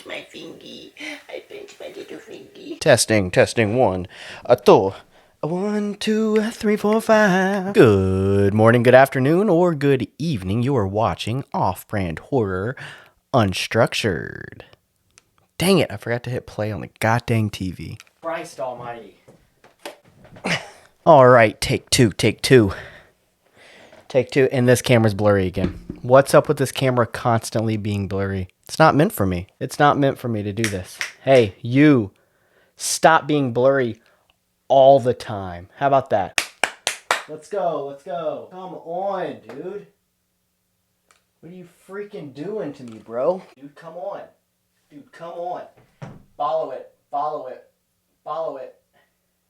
my fingy. I pinched my little fingy. Testing, one, two. 1, 2, 3, 4, 5. Good morning, good afternoon, or good evening. You are watching Off-Brand Horror Unstructured. Dang it, I forgot to hit play on the goddamn TV. Christ almighty. Alright, take two. Take two, and this camera's blurry again. What's up with this camera constantly being blurry? It's not meant for me. It's not meant for me to do this. Hey, you, stop being blurry all the time. How about that? Let's go. Come on, dude. What are you freaking doing to me, bro? Dude, come on. Follow it.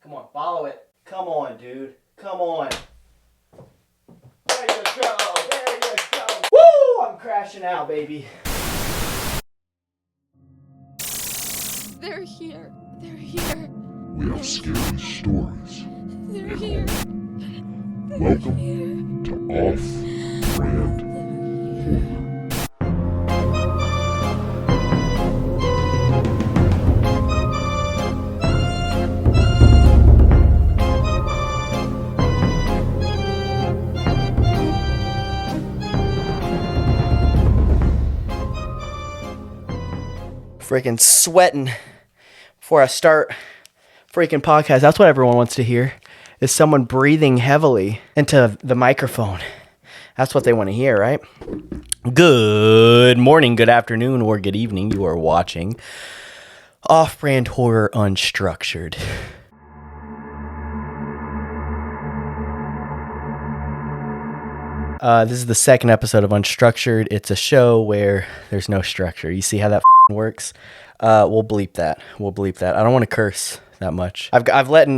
Come on, follow it. Come on, dude. Come on. There you go. Woo! I'm crashing out, baby. They're here. We have scary stories. They're here. Welcome to Off-Brand Horror. Freaking sweating before I start freaking podcast. That's what everyone wants to hear, is someone breathing heavily into the microphone. That's what they want to hear, right? Good morning, good afternoon, or good evening. You are watching Off-Brand Horror Unstructured. This is the second episode of Unstructured. It's a show where there's no structure. You see how that works? We'll bleep that. I don't want to curse that much. I've let.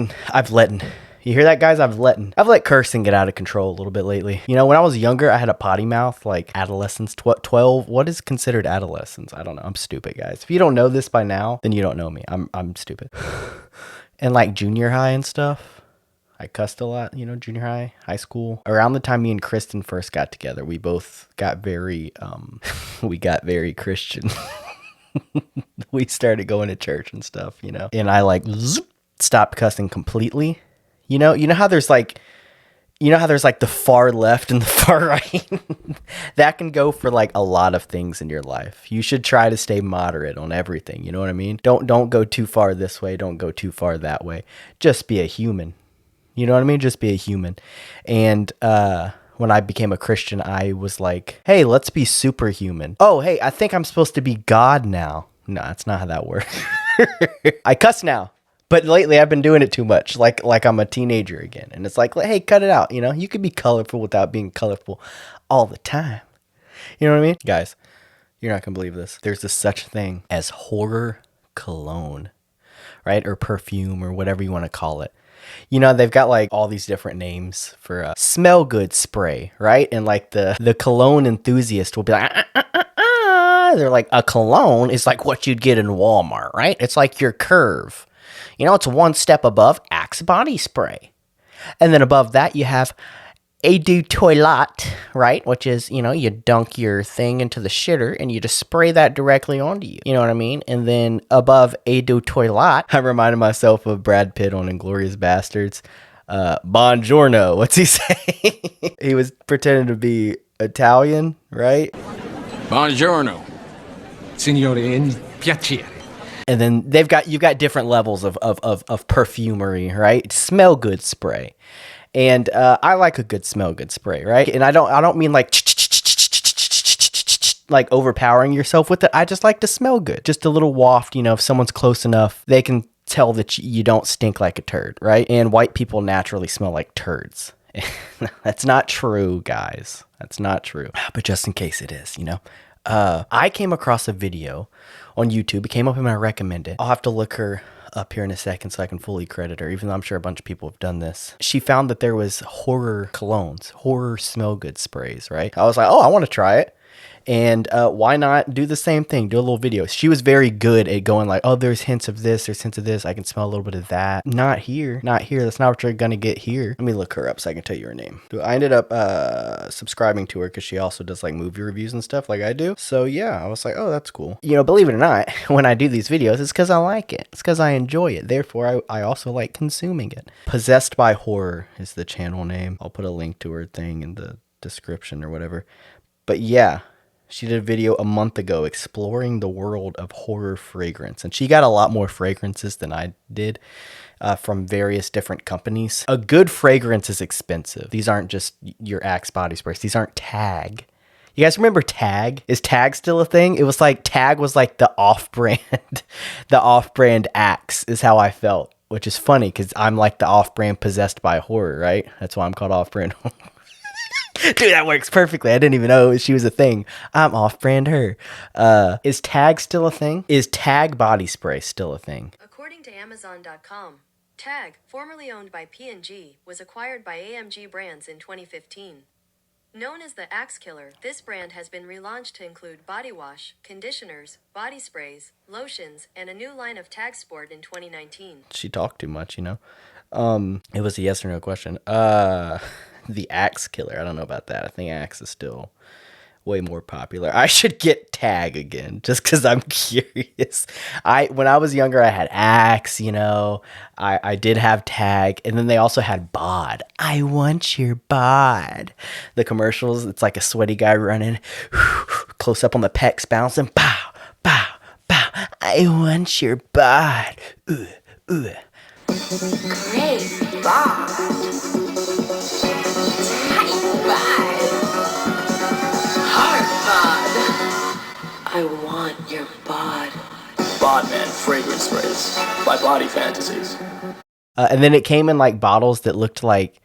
You hear that, guys? I've let cursing get out of control a little bit lately. You know, when I was younger, I had a potty mouth, like adolescence, 12. What is considered adolescence? I don't know. I'm stupid, guys. If you don't know this by now, then you don't know me. I'm stupid. And like junior high and stuff, I cussed a lot, you know, junior high, high school. Around the time me and Kristen first got together, we both got very Christian. We started going to church and stuff, you know, and I like stopped cussing completely. You know how there's like the far left and the far right. That can go for like a lot of things in your life. You should try to stay moderate on everything. You know what I mean? Don't go too far this way. Don't go too far that way. Just be a human. You know what I mean? Just be a human. And when I became a Christian, I was like, hey, let's be superhuman. Oh, hey, I think I'm supposed to be God now. No, that's not how that works. I cuss now. But lately I've been doing it too much, like I'm a teenager again. And it's like, hey, cut it out. You know, you could be colorful without being colorful all the time. You know what I mean? Guys, you're not going to believe this. There's this such thing as horror cologne, right? Or perfume or whatever you want to call it. You know, they've got like all these different names for smell good spray, right? And like the cologne enthusiast will be like, they're like, a cologne is like what you'd get in Walmart, right? It's like your Curve. You know, it's one step above Axe body spray. And then above that, you have Eau de Toilette, right? Which is, you know, you dunk your thing into the shitter and you just spray that directly onto you. You know what I mean? And then above Eau de Toilette, I reminded myself of Brad Pitt on Inglourious Bastards. Buongiorno. What's he say? He was pretending to be Italian, right? Buongiorno. Signore, piacere. And then you've got different levels of perfumery, right? Smell good spray. And I like a good smell good spray, right? And I don't mean like overpowering yourself with it. I just like to smell good. Just a little waft, you know, if someone's close enough, they can tell that you don't stink like a turd, right? And white people naturally smell like turds. That's not true, guys. That's not true. But just in case it is, you know. I came across a video on YouTube. It came up in my recommended. I'll have to look her up here in a second so I can fully credit her, even though I'm sure a bunch of people have done this. She found that there was horror colognes, horror smell good sprays, right? I was like, oh, I want to try it. And why not do the same thing? Do a little video. She was very good at going like, oh, there's hints of this, there's hints of this. I can smell a little bit of that. Not here. Not here. That's not what you're going to get here. Let me look her up so I can tell you her name. I ended up subscribing to her because she also does like movie reviews and stuff like I do. So yeah, I was like, oh, that's cool. You know, believe it or not, when I do these videos, it's because I like it. It's because I enjoy it. Therefore, I also like consuming it. Possessed by Horror is the channel name. I'll put a link to her thing in the description or whatever. But yeah. She did a video a month ago exploring the world of horror fragrance. And she got a lot more fragrances than I did from various different companies. A good fragrance is expensive. These aren't just your Axe body sprays. These aren't Tag. You guys remember Tag? Is Tag still a thing? It was like Tag was like the off-brand, the off-brand Axe is how I felt. Which is funny because I'm like the off-brand Possessed by Horror, right? That's why I'm called off-brand. Dude, that works perfectly. I didn't even know she was a thing. I'm off-brand her. Is Tag still a thing? Is Tag body spray still a thing? According to Amazon.com, Tag, formerly owned by P&G, was acquired by AMG Brands in 2015. Known as the Axe Killer, this brand has been relaunched to include body wash, conditioners, body sprays, lotions, and a new line of Tag Sport in 2019. She talked too much, you know? It was a yes or no question. The Axe Killer. I don't know about that. I think Axe is still way more popular. I should get Tag again just because I'm curious. When I was younger, I had Axe, you know. I did have Tag, and then they also had Bod. I want your Bod. The commercials, it's like a sweaty guy running, close up on the pecs, bouncing, pow, pow, pow. I want your Bod. Great bod. Tight bod. Hard bod. I want your bod. Bodman fragrance sprays by Body Fantasies. And then it came in like bottles that looked like,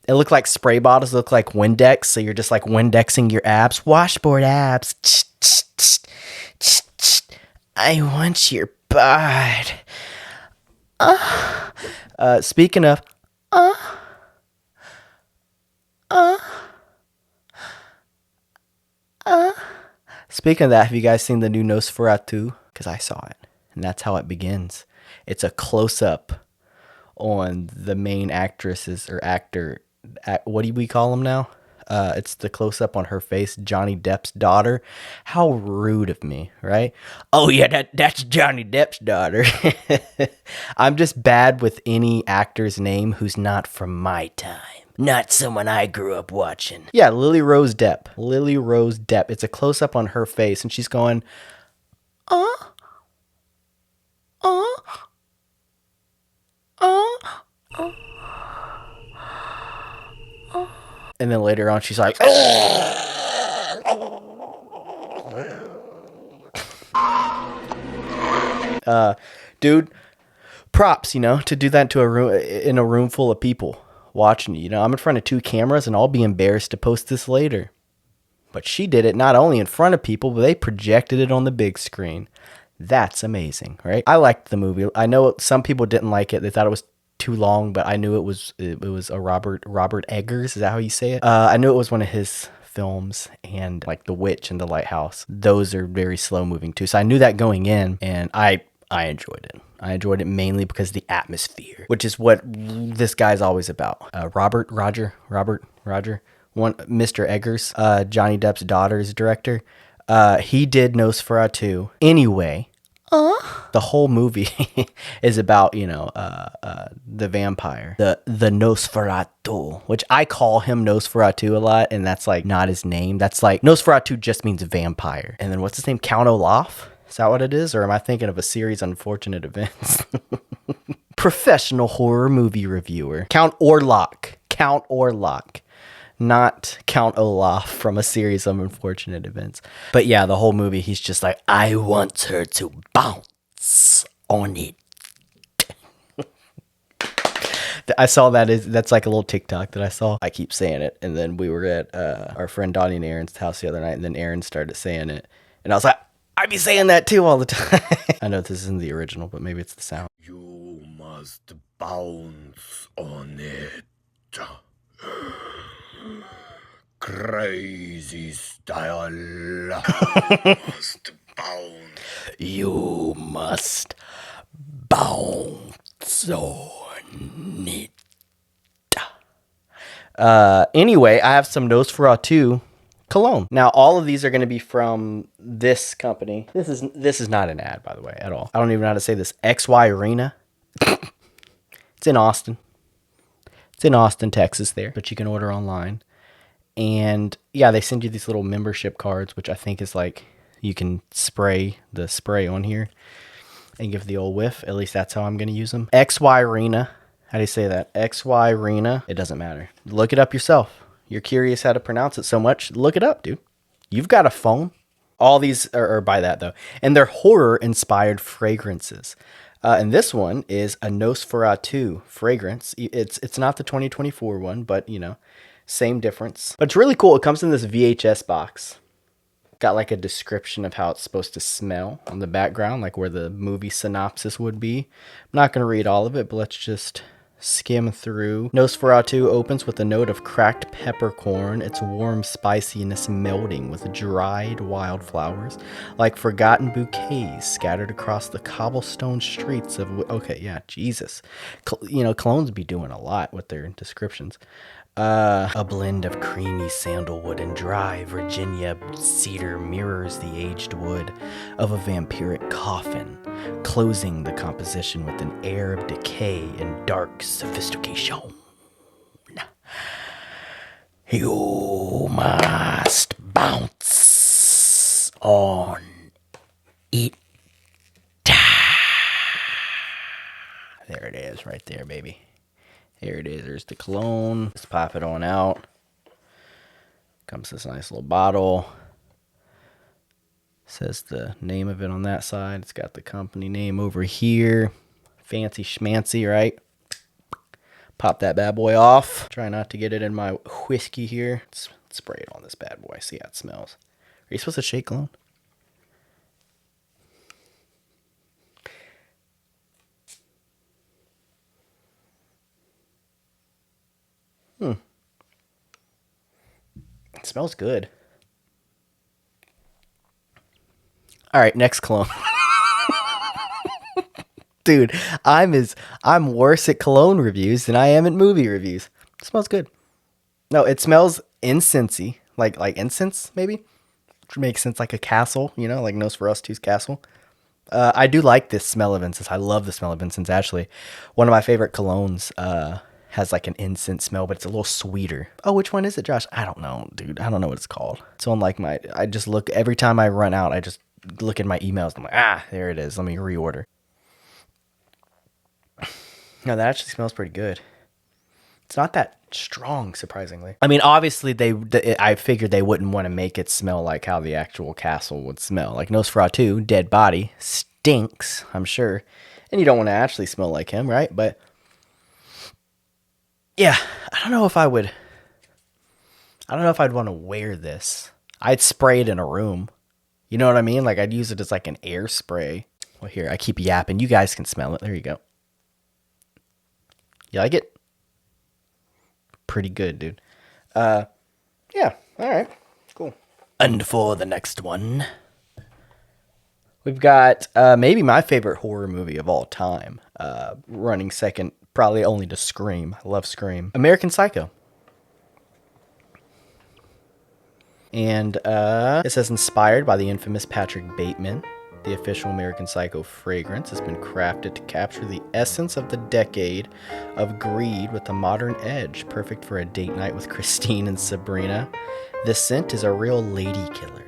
it looked like spray bottles, looked like Windex. So you're just like Windexing your abs. Washboard abs. I want your bod. Speaking of, speaking of that, have you guys seen the new Nosferatu? Because I saw it, and that's how it begins. It's a close-up on the main actresses or actor. What do we call them now? It's the close-up on her face, Johnny Depp's daughter. How rude of me, right? Oh yeah, that's Johnny Depp's daughter. I'm just bad with any actor's name who's not from my time. Not someone I grew up watching. Yeah, Lily Rose Depp. Lily Rose Depp. It's a close-up on her face, and she's going, and then later on, she's like, dude, props, you know, to do that to a room in a room full of people watching you. You know, I'm in front of 2 cameras, and I'll be embarrassed to post this later. But she did it not only in front of people, but they projected it on the big screen. That's amazing, right? I liked the movie. I know some people didn't like it. They thought it was too long, but I knew it was a Robert Eggers. Is that how you say it? I knew it was one of his films, and like The Witch and The Lighthouse. Those are very slow moving too. So I knew that going in, and I enjoyed it. I enjoyed it mainly because of the atmosphere, which is what this guy's always about. Robert, Mr. Eggers, Johnny Depp's daughter's director. He did Nosferatu. Anyway, the whole movie is about, you know, the vampire, the Nosferatu, which I call him Nosferatu a lot, and that's like not his name. That's like Nosferatu just means vampire. And then what's his name? Count Olaf? Is that what it is? Or am I thinking of a series Unfortunate Events? Professional horror movie reviewer. Count Orlok. Not Count Olaf from a series of Unfortunate Events. But yeah, the whole movie, he's just like, I want her to bounce on it. I saw that's like a little TikTok that I saw. I keep saying it. And then we were at our friend Donnie and Aaron's house the other night, and then Aaron started saying it. And I was like, I be saying that too all the time. I know this isn't the original, but maybe it's the sound. You must bounce on it. Crazy style. Must bound. You must bounce on it. Anyway, I have some Nosferatu cologne. Now, all of these are going to be from this company. This is not an ad, by the way, at all. I don't even know how to say this. XY Arena. It's in Austin. It's in Austin, Texas there, but you can order online. And yeah, they send you these little membership cards, which I think is like you can spray the spray on here and give the old whiff. At least that's how I'm going to use them. XY Arena. How do you say that? XY Arena. It doesn't matter. Look it up yourself. You're curious how to pronounce it so much. Look it up, dude. You've got a phone. All these are by that, though. And they're horror-inspired fragrances. And this one is a Nosferatu fragrance. It's not the 2024 one, but, you know, same difference. But it's really cool. It comes in this VHS box. Got like a description of how it's supposed to smell on the background, like where the movie synopsis would be. I'm not going to read all of it, but let's just skim through. Nosferatu opens with a note of cracked peppercorn, its warm spiciness melting with dried wildflowers, like forgotten bouquets scattered across the cobblestone streets of... Okay, yeah, Jesus. You know, Colognes be doing a lot with their descriptions. A blend of creamy sandalwood and dry Virginia cedar mirrors the aged wood of a vampiric coffin, closing the composition with an air of decay and dark sophistication. You must bounce on it. There it is, right there, baby. Here it is. There's the cologne. Let's pop it on out. Comes this nice little bottle. Says the name of it on that side. It's got the company name over here. Fancy schmancy, right? Pop that bad boy off. Try not to get it in my whiskey here. Let's spray it on this bad boy. See how it smells. Are you supposed to shake cologne? It smells good. All right, next cologne. Dude, I'm worse at cologne reviews than I am at movie reviews. It smells good. No, it smells incensey, like incense maybe, which makes sense, like a castle, you know, like Nosferatu's castle. I do like this smell of incense. I love the smell of incense. Actually, one of my favorite colognes has like an incense smell, but it's a little sweeter. Oh, which one is it, Josh? I don't know, dude. I don't know what it's called. It's on like I just look, every time I run out, I just look at my emails. I'm like, there it is. Let me reorder. No, that actually smells pretty good. It's not that strong, surprisingly. I mean, obviously, I figured they wouldn't want to make it smell like how the actual castle would smell. Like Nosferatu, dead body, stinks, I'm sure. And you don't want to actually smell like him, right? But yeah, I don't know if I'd want to wear this. I'd spray it in a room. You know what I mean? Like I'd use it as like an air spray. Well, here, I keep yapping. You guys can smell it. There you go. You like it? Pretty good, dude. Yeah, all right. Cool. And for the next one, we've got maybe my favorite horror movie of all time. Running second, probably only to Scream. I love Scream. American Psycho. And it says inspired by the infamous Patrick Bateman. The official American Psycho fragrance has been crafted to capture the essence of the decade of greed with a modern edge, perfect for a date night with Christine and Sabrina. This scent is a real lady killer.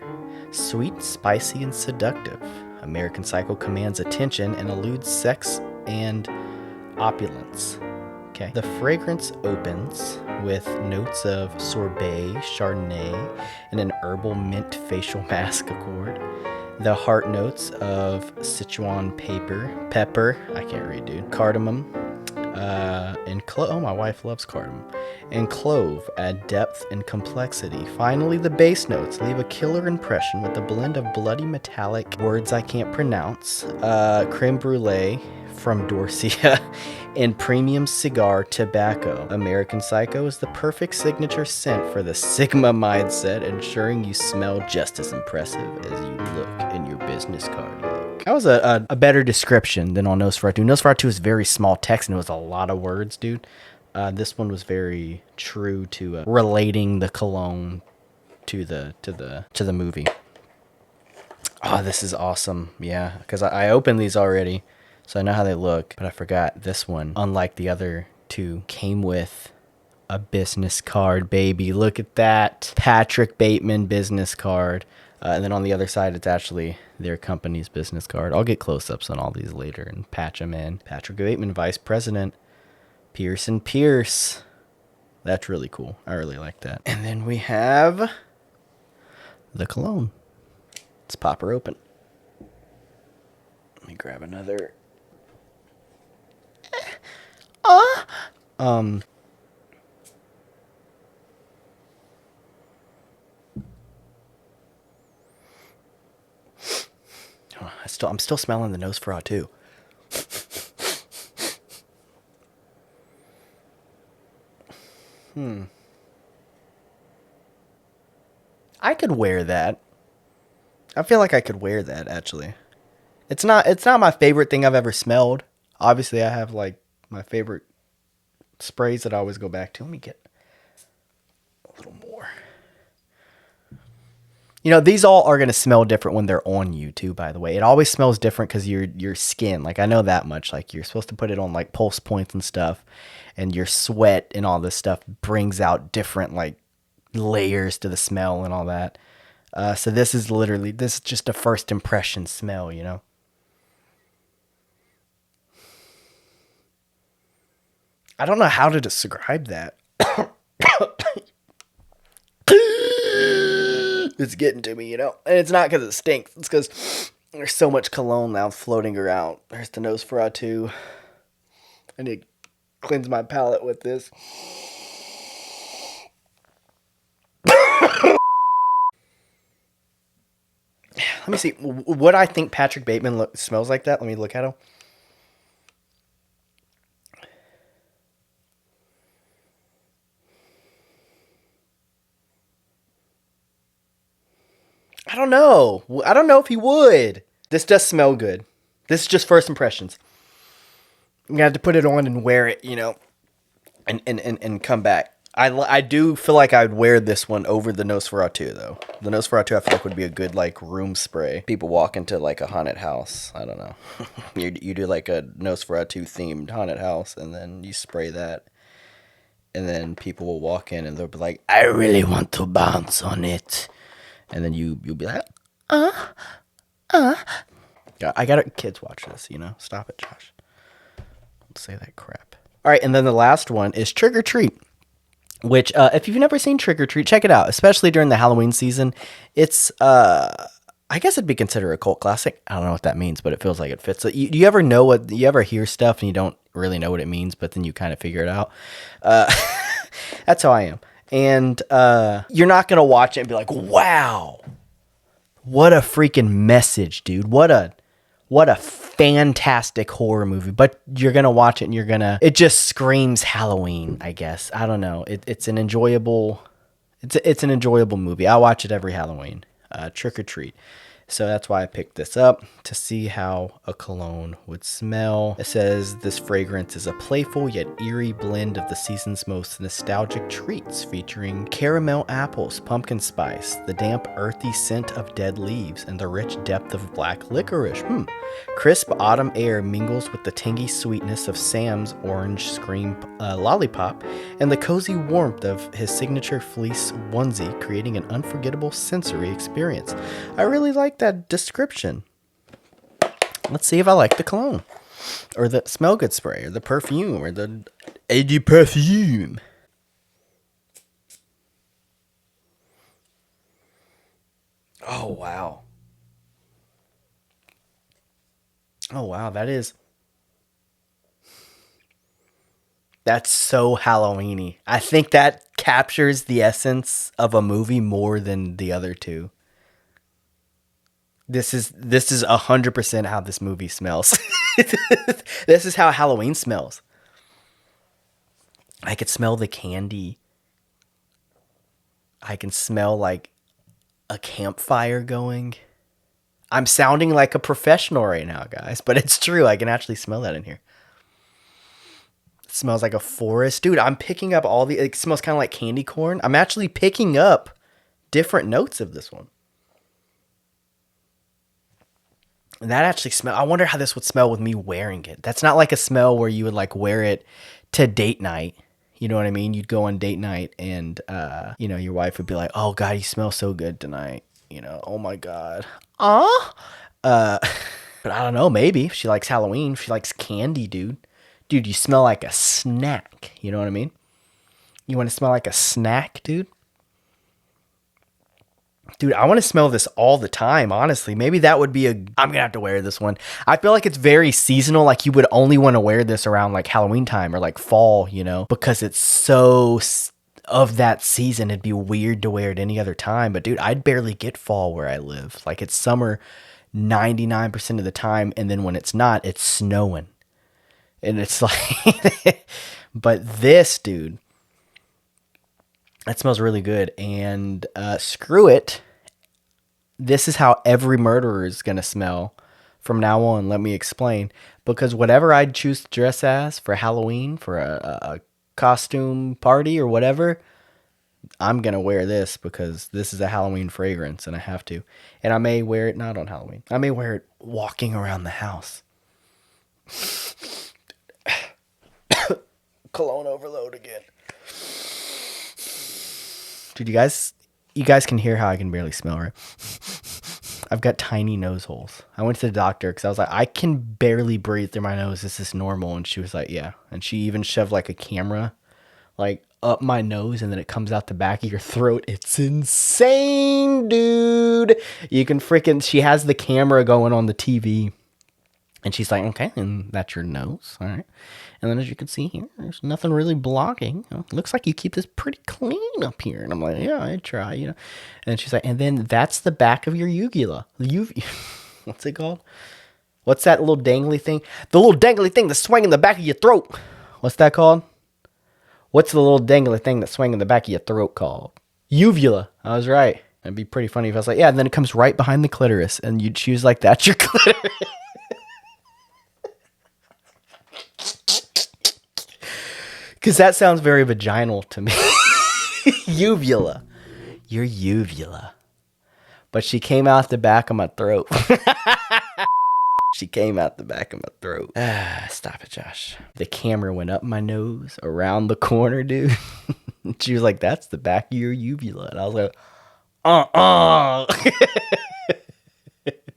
Sweet, spicy, and seductive. American Psycho commands attention and eludes sex and opulence. Okay. The fragrance opens with notes of sorbet, chardonnay, and an herbal mint facial mask accord. The heart notes of Sichuan pepper, I can't read, dude, cardamom, and oh, my wife loves cardamom, and clove add depth and complexity. Finally, the base notes leave a killer impression with a blend of bloody metallic words I can't pronounce, creme brulee, from Dorsia and premium cigar tobacco. American Psycho is the perfect signature scent for the Sigma mindset, ensuring you smell just as impressive as you look in your business card look. That was a better description than on Nosferatu. Nosferatu is very small text and it was a lot of words, dude. This one was very true to relating the cologne to the movie. Oh, this is awesome. Yeah, because I opened these already, so I know how they look, but I forgot this one, unlike the other two, came with a business card, baby. Look at that. Patrick Bateman business card. And then on the other side, it's actually their company's business card. I'll get close-ups on all these later and patch them in. Patrick Bateman, Vice President. Pearson Pierce. That's really cool. I really like that. And then we have the cologne. Let's pop her open. Let me grab another. Oh, I'm still smelling the Nosferatu. I could wear that. I feel like I could wear that, actually. It's not my favorite thing I've ever smelled. Obviously, I have, like, my favorite sprays that I always go back to. Let me get a little more. You know, these all are going to smell different when they're on you, too, by the way. It always smells different because your skin, like, I know that much. Like, you're supposed to put it on, like, pulse points and stuff. And your sweat and all this stuff brings out different, like, layers to the smell and all that. So this is just a first impression smell, you know? I don't know how to describe that. It's getting to me, you know? And it's not because it stinks. It's because there's so much cologne now floating around. There's the Nosferatu. I need to cleanse my palate with this. Let me see. What I think Patrick Bateman smells like that. Let me look at him. I don't know. I don't know if he would. This does smell good. This is just first impressions. I'm gonna have to put it on and wear it, you know, and come back. I do feel like I would wear this one over the Nosferatu, though. The Nosferatu, I feel like, would be a good, like, room spray. People walk into, like, a haunted house. I don't know. you do, like, a Nosferatu-themed haunted house, and then you spray that. And then people will walk in, and they'll be like, I really want to bounce on it. And then you'll be like, Yeah, I got kids watch this, you know? Stop it, Josh. Don't say that crap. All right, and then the last one is Trick or Treat. Which, if you've never seen Trick or Treat, check it out, especially during the Halloween season. It's, I guess it'd be considered a cult classic. I don't know what that means, but it feels like it fits. So you ever hear stuff and you don't really know what it means, but then you kind of figure it out? That's how I am. And you're not going to watch it and be like, wow, what a freaking message, dude. What a fantastic horror movie. But you're going to watch it and it just screams Halloween, I guess. I don't know. It's an enjoyable movie. I watch it every Halloween. Trick or Treat. So that's why I picked this up, to see how a cologne would smell. It says this fragrance is a playful yet eerie blend of the season's most nostalgic treats, featuring caramel apples, pumpkin spice, the damp earthy scent of dead leaves, and the rich depth of black licorice. Crisp autumn air mingles with the tangy sweetness of Sam's orange scream lollipop and the cozy warmth of his signature fleece onesie, creating an unforgettable sensory experience. I really like that description. Let's see if I like the cologne, or the smell good spray, or the perfume, or the eau de parfum. Oh wow. Oh wow, that's so Halloween-y. I think that captures the essence of a movie more than the other two. This is 100% how this movie smells. This is how Halloween smells. I could smell the candy. I can smell like a campfire going. I'm sounding like a professional right now, guys, but it's true. I can actually smell that in here. It smells like a forest. Dude, I'm picking up it smells kind of like candy corn. I'm actually picking up different notes of this one. And that actually I wonder how this would smell with me wearing it. That's not like a smell where you would like wear it to date night. You know what I mean? You'd go on date night and, your wife would be like, oh God, you smell so good tonight. Oh my God. But I don't know, maybe if she likes Halloween, if she likes candy, dude. Dude, you smell like a snack. You know what I mean? You want to smell like a snack, dude? Dude, I want to smell this all the time, honestly. Maybe that would be I'm going to have to wear this one. I feel like it's very seasonal. Like you would only want to wear this around like Halloween time or like fall, because it's so of that season. It'd be weird to wear it any other time. But dude, I'd barely get fall where I live. Like it's summer 99% of the time. And then when it's not, it's snowing. And it's like, but this, dude, that smells really good. And screw it. This is how every murderer is going to smell from now on. Let me explain. Because whatever I choose to dress as for Halloween, for a costume party or whatever, I'm going to wear this because this is a Halloween fragrance and I have to. And I may wear it not on Halloween. I may wear it walking around the house. Cologne overload again. Dude, you guys can hear how I can barely smell, right? I've got tiny nose holes. I went to the doctor because I was like, I can barely breathe through my nose. Is this normal? And she was like, yeah. And she even shoved like a camera like up my nose and then it comes out the back of your throat. It's insane, dude. You can she has the camera going on the TV. And she's like, okay, and that's your nose. All right. And then as you can see here, there's nothing really blocking. Looks like you keep this pretty clean up here. And I'm like, yeah, I try, And she's like, and then that's the back of your uvula. What's it called? What's that little dangly thing? The little dangly thing that's swinging the back of your throat. What's that called? What's the little dangly thing that's swinging the back of your throat called? Uvula. I was right. It'd be pretty funny if I was like, yeah, and then it comes right behind the clitoris. And you'd choose like, that's your clitoris. Because that sounds very vaginal to me. Uvula. Your uvula. But she came out the back of my throat. She came out the back of my throat. Stop it, Josh. The camera went up my nose, around the corner, dude. She was like, that's the back of your uvula. And I was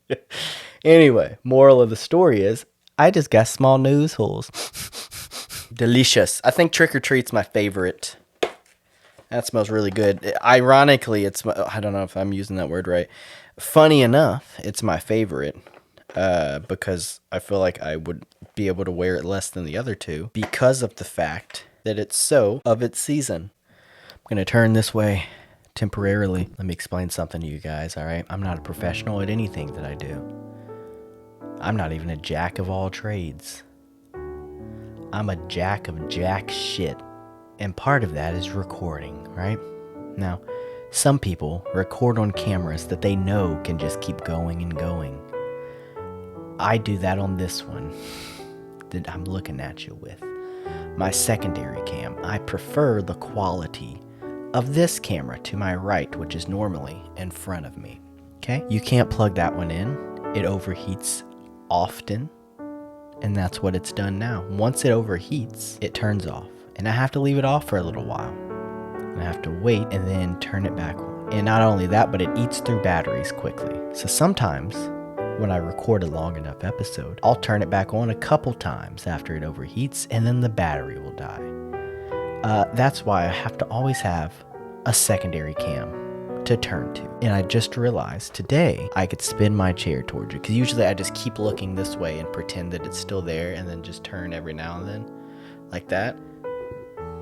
like, Anyway, moral of the story is, I just got small nose holes. Delicious. I think Trick or Treat's my favorite. That smells really good. Ironically, I don't know if I'm using that word right. Funny enough, it's my favorite because I feel like I would be able to wear it less than the other two because of the fact that it's so of its season. I'm going to turn this way temporarily. Let me explain something to you guys, all right? I'm not a professional at anything that I do. I'm not even a jack of all trades. I'm a jack of jack shit. And part of that is recording, right? Now, some people record on cameras that they know can just keep going and going. I do that on this one that I'm looking at you with. My secondary cam. I prefer the quality of this camera to my right, which is normally in front of me. Okay? You can't plug that one in. It overheats often. And that's what it's done now. Once it overheats, it turns off. And I have to leave it off for a little while. And I have to wait and then turn it back on. And not only that, but it eats through batteries quickly. So sometimes when I record a long enough episode, I'll turn it back on a couple times after it overheats and then the battery will die. That's why I have to always have a secondary cam to turn to. And I just realized today I could spin my chair towards you because usually I just keep looking this way and pretend that it's still there and then just turn every now and then like that.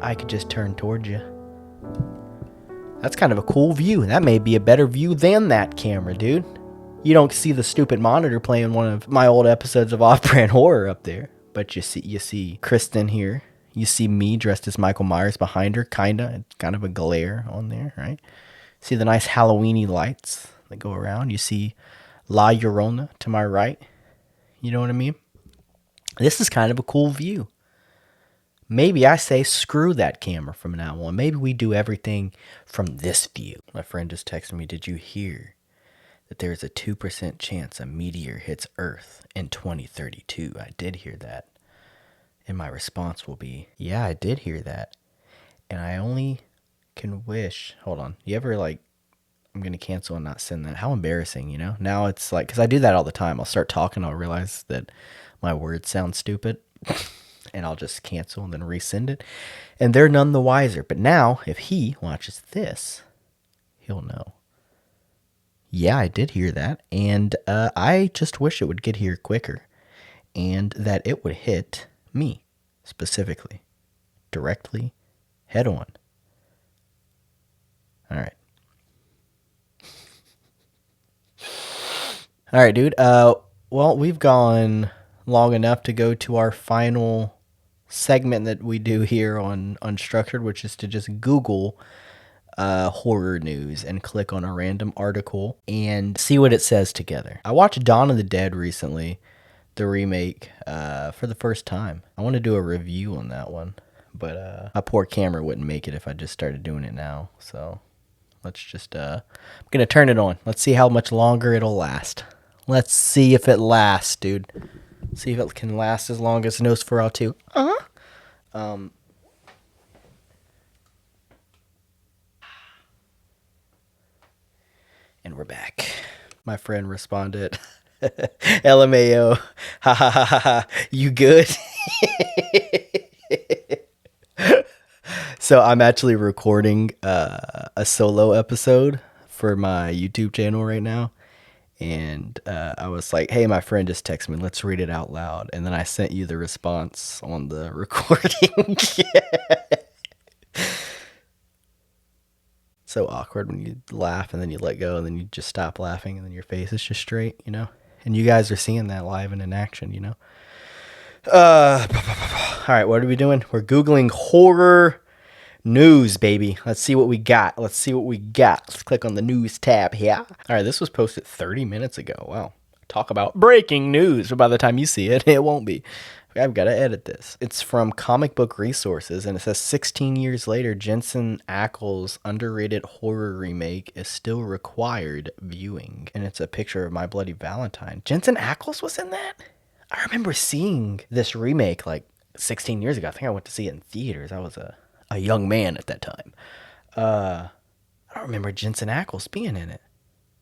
I could just turn towards you. That's kind of a cool view. That may be a better view than that camera, dude. You don't see the stupid monitor playing one of my old episodes of Off-Brand Horror up there. But you see Kristen here. You see me dressed as Michael Myers behind her, kind of a glare on there, right? See the nice Halloweeny lights that go around. You see La Llorona to my right. You know what I mean? This is kind of a cool view. Maybe I say screw that camera from now on. Maybe we do everything from this view. My friend just texted me, did you hear that there's a 2% chance a meteor hits Earth in 2032? I did hear that. And my response will be, yeah, I did hear that. And I only can wish, hold on, you ever like, I'm going to cancel and not send that. How embarrassing, you know? Now it's like, because I do that all the time. I'll start talking, I'll realize that my words sound stupid. And I'll just cancel and then resend it. And they're none the wiser. But now, if he watches this, he'll know. Yeah, I did hear that. And I just wish it would get here quicker. And that it would hit me, specifically. Directly, head on. All right. All right, dude. Well, we've gone long enough to go to our final segment that we do here on Unstructured, which is to just Google horror news and click on a random article and see what it says together. I watched Dawn of the Dead recently, the remake, for the first time. I want to do a review on that one, but my poor camera wouldn't make it if I just started doing it now. So let's just, I'm going to turn it on. Let's see how much longer it'll last. Let's see if it lasts, dude. See if it can last as long as Nosferatu. And we're back. My friend responded, LMAO, ha ha ha ha ha, you good? So I'm actually recording a solo episode for my YouTube channel right now. And I was like, hey, my friend just texted me. Let's read it out loud. And then I sent you the response on the recording. So awkward when you laugh and then you let go and then you just stop laughing and then your face is just straight, you know? And you guys are seeing that live and in action, you know? All right, what are we doing? We're Googling horror news, baby. Let's see what we got. Let's click on the news tab here. All right, this was posted 30 minutes ago. Wow. Talk about breaking news. But by the time you see it, it won't be. I've got to edit this. It's from Comic Book Resources, and it says 16 years later, Jensen Ackles' underrated horror remake is still required viewing. And it's a picture of My Bloody Valentine. Jensen Ackles was in that? I remember seeing this remake like 16 years ago. I think I went to see it in theaters. I was a young man at that time. I don't remember Jensen Ackles being in it,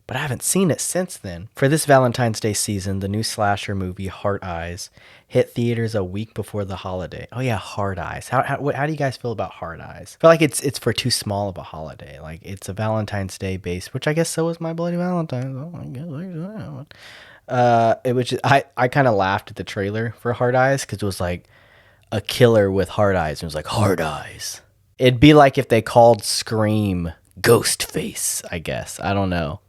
but I haven't seen it since then. For this Valentine's Day season, the new slasher movie Heart Eyes hit theaters a week before the holiday. Oh yeah, Heart Eyes. How do you guys feel about Heart Eyes? I feel like it's for too small of a holiday. Like it's a Valentine's Day based, which I guess so is My Bloody Valentine. Oh, I guess it was just, I kind of laughed at the trailer for Heart Eyes because it was like a killer with hard eyes. And it was like, hard eyes. It'd be like if they called Scream Ghostface, I guess. I don't know.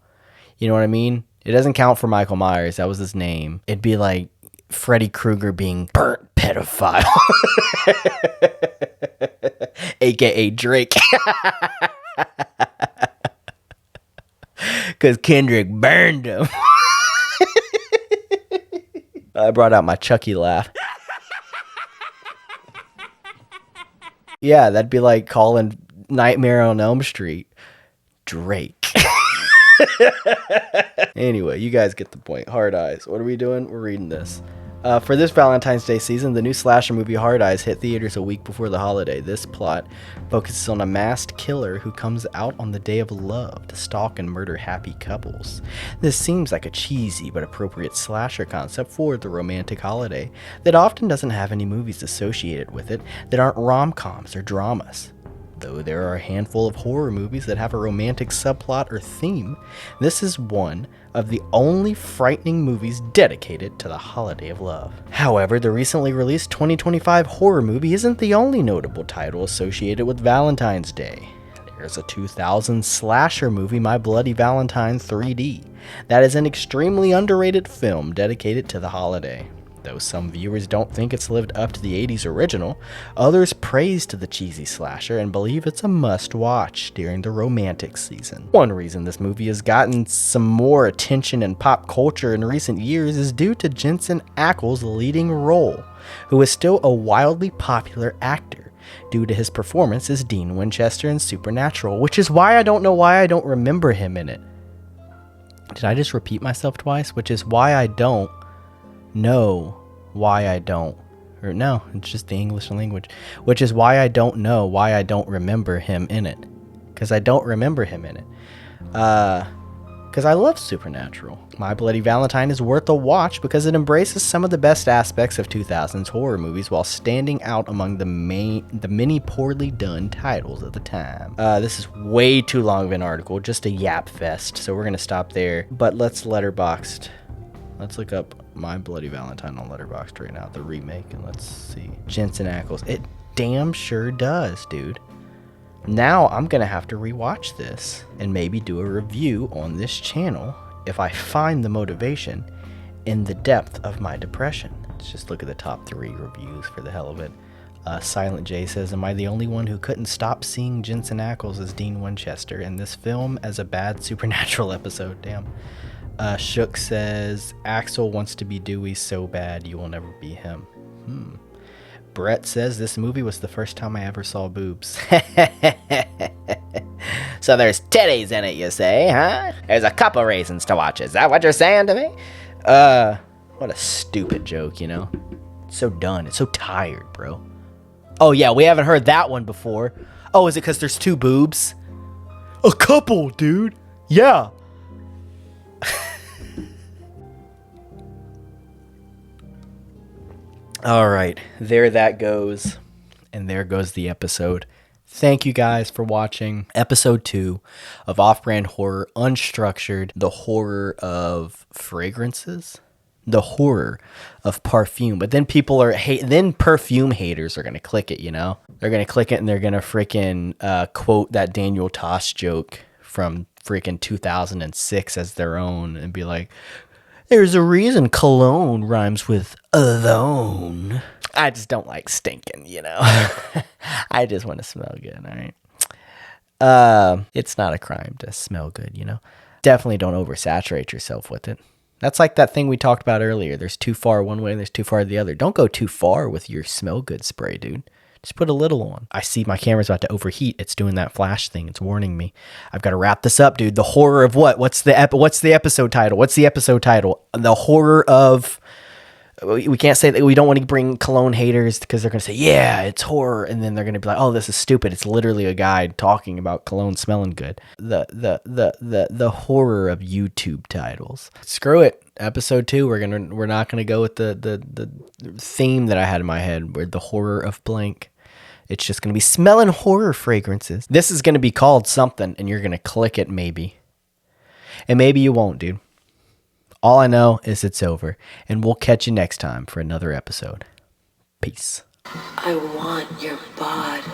You know what I mean? It doesn't count for Michael Myers. That was his name. It'd be like Freddy Krueger being burnt pedophile. AKA Drake. Because Kendrick burned him. I brought out my Chucky laugh. Yeah, that'd be like calling Nightmare on Elm Street Drake. Anyway, you guys get the point. Hard Eyes. What are we doing? We're reading this. For this Valentine's Day season, the new slasher movie Hard Eyes hit theaters a week before the holiday. This plot focuses on a masked killer who comes out on the day of love to stalk and murder happy couples. This seems like a cheesy but appropriate slasher concept for the romantic holiday that often doesn't have any movies associated with it that aren't rom-coms or dramas. Though there are a handful of horror movies that have a romantic subplot or theme, this is one of the only frightening movies dedicated to the holiday of love. However, the recently released 2025 horror movie isn't the only notable title associated with Valentine's Day. There's a 2000 slasher movie, My Bloody Valentine 3D. That is an extremely underrated film dedicated to the holiday. Though some viewers don't think it's lived up to the 80s original, others praise to the cheesy slasher and believe it's a must-watch during the romantic season. One reason this movie has gotten some more attention in pop culture in recent years is due to Jensen Ackles' leading role, who is still a wildly popular actor due to his performance as Dean Winchester in Supernatural, which is why I don't know why I don't remember him in it. Did I just repeat myself twice? Which is why I don't know why I don't. Or no, it's just the English language. Which is why I don't know why I don't remember him in it. Because I don't remember him in it. Because I love Supernatural. My Bloody Valentine is worth a watch because it embraces some of the best aspects of 2000s horror movies while standing out among the many poorly done titles of the time. This is way too long of an article, just a yap fest, so we're going to stop there. But let's Letterboxd. Let's look up My Bloody Valentine on Letterboxd right now, the remake, and let's see. Jensen Ackles. It damn sure does, dude. Now I'm going to have to rewatch this and maybe do a review on this channel if I find the motivation in the depth of my depression. Let's just look at the top 3 reviews for the hell of it. Silent J says, am I the only one who couldn't stop seeing Jensen Ackles as Dean Winchester in this film as a bad Supernatural episode? Damn. Shook says, Axel wants to be Dewey so bad you will never be him. Brett says, this movie was the first time I ever saw boobs. So there's titties in it, you say, huh? There's a couple reasons to watch. Is that what you're saying to me? What a stupid joke, you know? It's so done. It's so tired, bro. Oh, yeah, we haven't heard that one before. Oh, is it because there's 2 boobs? A couple, dude. Yeah. All right, there that goes, and there goes the episode. Thank you guys for watching episode 2 of Off-Brand Horror Unstructured, the horror of fragrances, the horror of perfume. But then people are then perfume haters are gonna click it, you know? They're gonna click it and they're gonna freaking quote that Daniel Tosh joke from freaking 2006 as their own and be like, there's a reason cologne rhymes with alone. I just don't like stinking, you know. I just want to smell good, all right? It's not a crime to smell good, you know. Definitely don't oversaturate yourself with it. That's like that thing we talked about earlier. There's too far one way, there's too far the other. Don't go too far with your smell good spray, dude. Just put a little on. I see my camera's about to overheat. It's doing that flash thing. It's warning me. I've got to wrap this up, dude. The horror of what? What's the episode title? What's the episode title? The horror of... We can't say that. We don't want to bring cologne haters because they're going to say, yeah, it's horror. And then they're going to be like, oh, this is stupid. It's literally a guy talking about cologne smelling good. The horror of YouTube titles. Screw it. Episode 2, we're not gonna go with the theme that I had in my head, where the horror of blank. It's just gonna be smelling horror fragrances. This is gonna be called something, and you're gonna click it maybe, and maybe you won't, dude. All I know is it's over, and we'll catch you next time for another episode. Peace. I want your bod.